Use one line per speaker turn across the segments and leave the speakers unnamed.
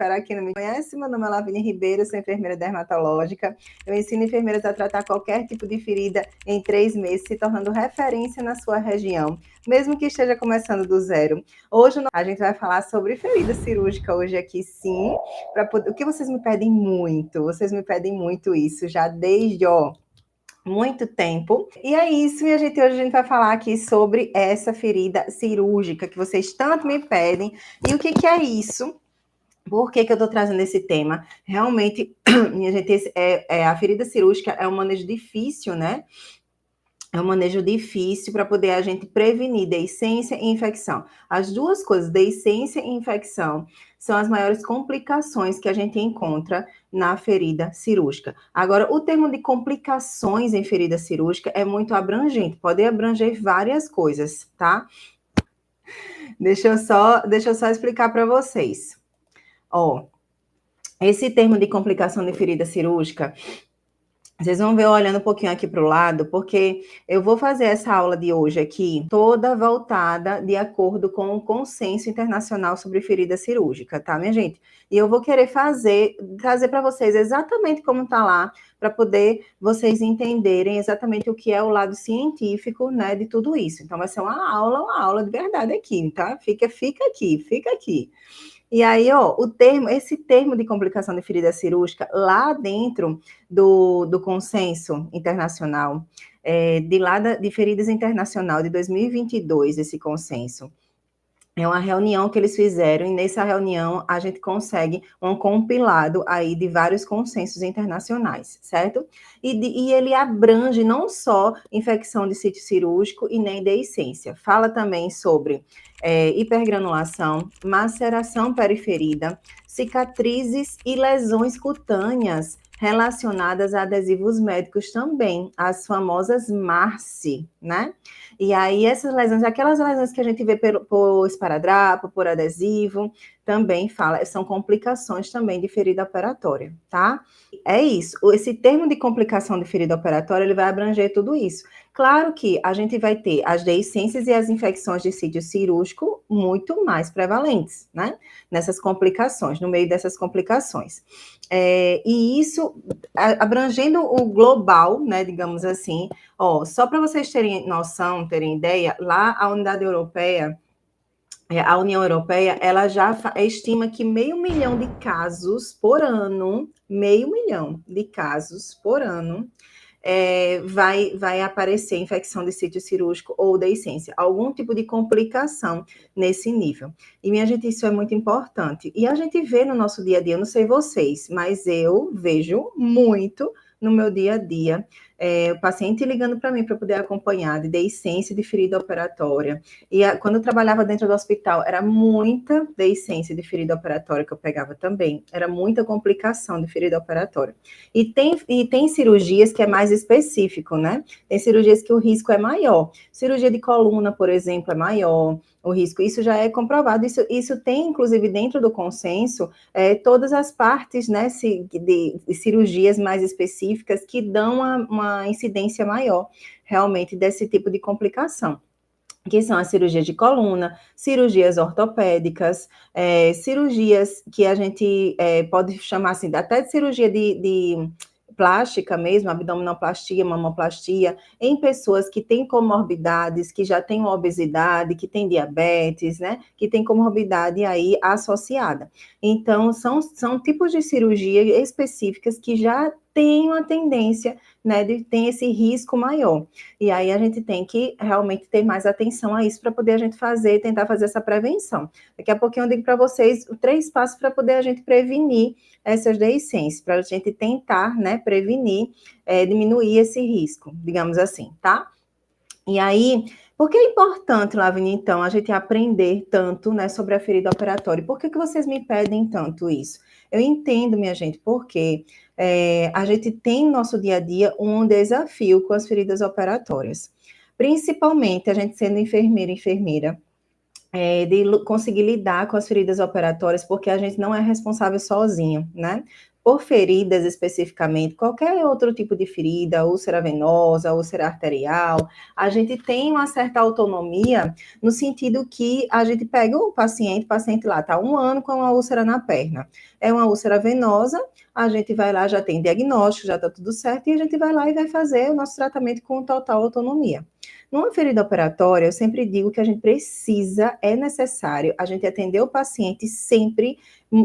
Para quem não me conhece, meu nome é Lavínia Ribeiro, sou enfermeira dermatológica. Eu ensino enfermeiras a tratar qualquer tipo de ferida em 3 meses, se tornando referência na sua região, mesmo que esteja começando do zero. Hoje a gente vai falar sobre ferida cirúrgica hoje aqui, sim. O que vocês me pedem muito? Vocês me pedem muito isso já desde, muito tempo. E é isso, minha gente. Hoje a gente vai falar aqui sobre essa ferida cirúrgica que vocês tanto me pedem. E o que é isso? Por que eu estou trazendo esse tema? Realmente, minha gente, a ferida cirúrgica é um manejo difícil, né? É um manejo difícil para poder a gente prevenir deiscência e infecção. As duas coisas, deiscência e infecção, são as maiores complicações que a gente encontra na ferida cirúrgica. Agora, o termo de complicações em ferida cirúrgica é muito abrangente, pode abranger várias coisas, tá? Deixa eu só explicar para vocês. Esse termo de complicação de ferida cirúrgica, vocês vão ver olhando um pouquinho aqui para o lado, porque eu vou fazer essa aula de hoje aqui toda voltada de acordo com o consenso internacional sobre ferida cirúrgica, tá, minha gente? E eu vou querer trazer para vocês exatamente como está lá, para poder vocês entenderem exatamente o que é o lado científico, né, de tudo isso. Então vai ser uma aula de verdade aqui, tá? Fica aqui. E aí, esse termo de complicação de ferida cirúrgica, lá dentro do consenso internacional, de feridas internacional de 2022, esse consenso, é uma reunião que eles fizeram, e nessa reunião a gente consegue um compilado aí de vários consensos internacionais, certo? E ele abrange não só infecção de sítio cirúrgico e nem deiscência. Fala também sobre hipergranulação, maceração periferida, cicatrizes e lesões cutâneas relacionadas a adesivos médicos também, as famosas MARSI, né? E aí essas lesões, aquelas lesões que a gente vê por esparadrapo, por adesivo, também são complicações também de ferida operatória, tá? É isso, esse termo de complicação de ferida operatória, ele vai abranger tudo isso. Claro que a gente vai ter as deiscências e as infecções de sítio cirúrgico muito mais prevalentes, né? Nessas complicações, no meio dessas complicações. E isso, abrangendo o global, né, digamos assim, só para vocês terem noção, terem ideia, lá a Unidade Europeia, a União Europeia, ela já estima que 500 mil de casos por ano, 500 mil de casos por ano, vai aparecer infecção de sítio cirúrgico ou deiscência, algum tipo de complicação nesse nível. E, minha gente, isso é muito importante. E a gente vê no nosso dia a dia, eu não sei vocês, mas eu vejo muito no meu dia a dia, o paciente ligando para mim para poder acompanhar de deiscência de ferida operatória. E quando eu trabalhava dentro do hospital, era muita deiscência de ferida operatória que eu pegava também, era muita complicação de ferida operatória. E tem cirurgias que é mais específico, né? Tem cirurgias que o risco é maior. Cirurgia de coluna, por exemplo, é maior o risco. Isso já é comprovado. Isso tem, inclusive, dentro do consenso, todas as partes, né, de cirurgias mais específicas que dão uma incidência maior, realmente, desse tipo de complicação, que são as cirurgias de coluna, cirurgias ortopédicas, cirurgias que a gente pode chamar assim, até de cirurgia de plástica mesmo, abdominoplastia, mamoplastia, em pessoas que têm comorbidades, que já têm obesidade, que têm diabetes, né, que têm comorbidade aí associada. Então, são tipos de cirurgia específicas que já têm uma tendência, né, tem esse risco maior. E aí a gente tem que realmente ter mais atenção a isso para poder a gente tentar fazer essa prevenção. Daqui a pouquinho eu digo para vocês 3 passos para poder a gente prevenir essas deiscências, para a gente tentar, né, prevenir, diminuir esse risco, digamos assim, tá? E aí, por que é importante, Lavínia, então, a gente aprender tanto, né, sobre a ferida operatória? Por que vocês me pedem tanto isso? Eu entendo, minha gente, porque a gente tem no nosso dia a dia um desafio com as feridas operatórias. Principalmente a gente sendo enfermeira, conseguir lidar com as feridas operatórias, porque a gente não é responsável sozinho, né? Por feridas especificamente, qualquer outro tipo de ferida, úlcera venosa, úlcera arterial, a gente tem uma certa autonomia no sentido que a gente pega o paciente lá está 1 ano com uma úlcera na perna. É uma úlcera venosa, a gente vai lá, já tem diagnóstico, já está tudo certo, e a gente vai lá e vai fazer o nosso tratamento com total autonomia. Numa ferida operatória, eu sempre digo que a gente precisa, é necessário, a gente atender o paciente sempre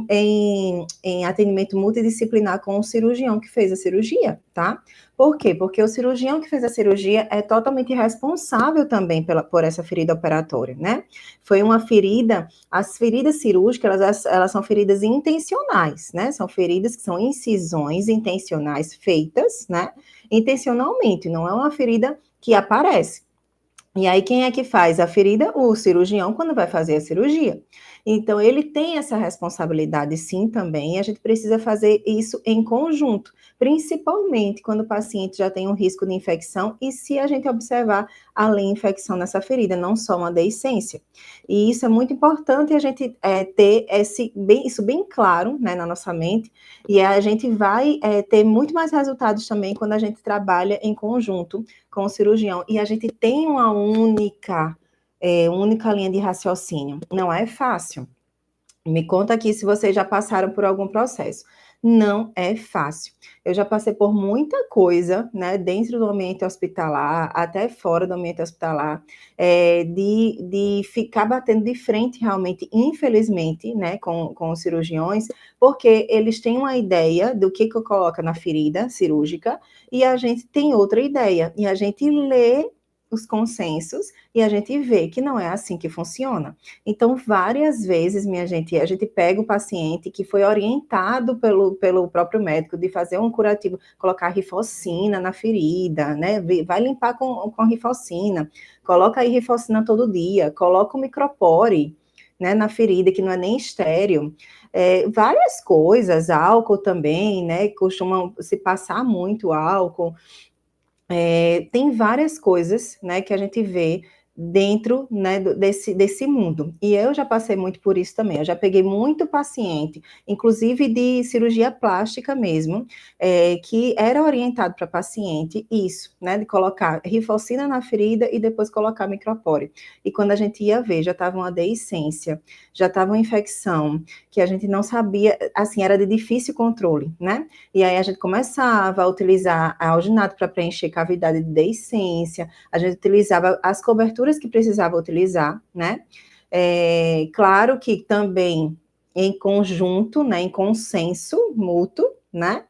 em atendimento multidisciplinar com o cirurgião que fez a cirurgia, tá? Por quê? Porque o cirurgião que fez a cirurgia é totalmente responsável também por essa ferida operatória, né? Foi uma ferida, as feridas cirúrgicas, elas são feridas intencionais, né? São feridas que são incisões intencionais feitas, né? Intencionalmente, não é uma ferida que aparece. E aí, quem é que faz a ferida? O cirurgião, quando vai fazer a cirurgia. Então, ele tem essa responsabilidade, sim, também, e a gente precisa fazer isso em conjunto, principalmente quando o paciente já tem um risco de infecção e se a gente observar além infecção nessa ferida, não só uma deiscência. E isso é muito importante a gente ter isso bem claro, né, na nossa mente, e a gente vai ter muito mais resultados também quando a gente trabalha em conjunto com o cirurgião. E a gente tem uma única linha de raciocínio. Não é fácil. Me conta aqui se vocês já passaram por algum processo. Não é fácil. Eu já passei por muita coisa, né, dentro do ambiente hospitalar, até fora do ambiente hospitalar, de ficar batendo de frente realmente, infelizmente, né, com os cirurgiões, porque eles têm uma ideia do que eu coloco na ferida cirúrgica e a gente tem outra ideia. E a gente lê os consensos e a gente vê que não é assim que funciona. Então, várias vezes, minha gente, a gente pega o paciente que foi orientado pelo próprio médico de fazer um curativo, colocar rifocina na ferida, né? Vai limpar com rifocina, coloca aí rifocina todo dia, coloca o micropore, né, na ferida, que não é nem estéreo. Várias coisas, álcool também, né? Costumam se passar muito álcool. Tem várias coisas, né, que a gente vê dentro, né, desse mundo. E eu já passei muito por isso também. Eu já peguei muito paciente, inclusive de cirurgia plástica mesmo, que era orientado para paciente isso, né, de colocar rifocina na ferida e depois colocar micropore. E quando a gente ia ver, já estava uma deiscência, já estava uma infecção, que a gente não sabia, assim, era de difícil controle, né? E aí a gente começava a utilizar a alginato para preencher cavidade de deiscência, a gente utilizava as coberturas que precisava utilizar, né? Claro que também em conjunto, né, em consenso mútuo, né?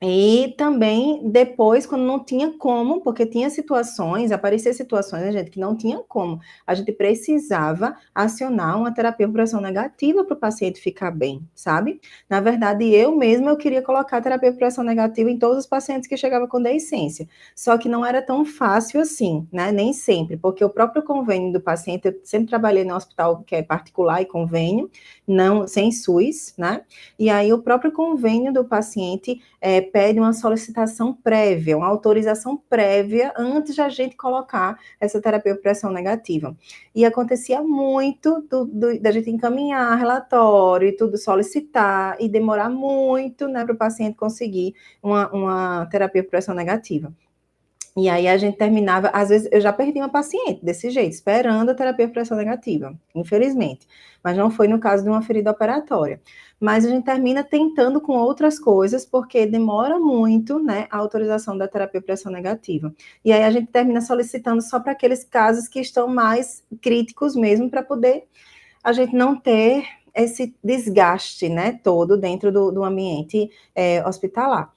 E também depois, quando não tinha como, porque tinha situações, apareciam situações, né, gente, que não tinha como, a gente precisava acionar uma terapia por pressão negativa para o paciente ficar bem, sabe? Na verdade, eu mesma eu queria colocar terapia por pressão negativa em todos os pacientes que chegavam com deiscência, só que não era tão fácil assim, né? Nem sempre, porque o próprio convênio do paciente, eu sempre trabalhei no hospital que é particular e convênio, não sem SUS, né? E aí o próprio convênio do paciente pede uma solicitação prévia, uma autorização prévia antes de a gente colocar essa terapia por pressão negativa. E acontecia muito da gente encaminhar relatório e tudo, solicitar e demorar muito, né, para o paciente conseguir uma terapia por pressão negativa. E aí a gente terminava, às vezes eu já perdi uma paciente desse jeito, esperando a terapia por pressão negativa, infelizmente. Mas não foi no caso de uma ferida operatória. Mas a gente termina tentando com outras coisas, porque demora muito, né, a autorização da terapia por pressão negativa. E aí a gente termina solicitando só para aqueles casos que estão mais críticos mesmo, para poder a gente não ter esse desgaste, né, todo dentro do ambiente hospitalar.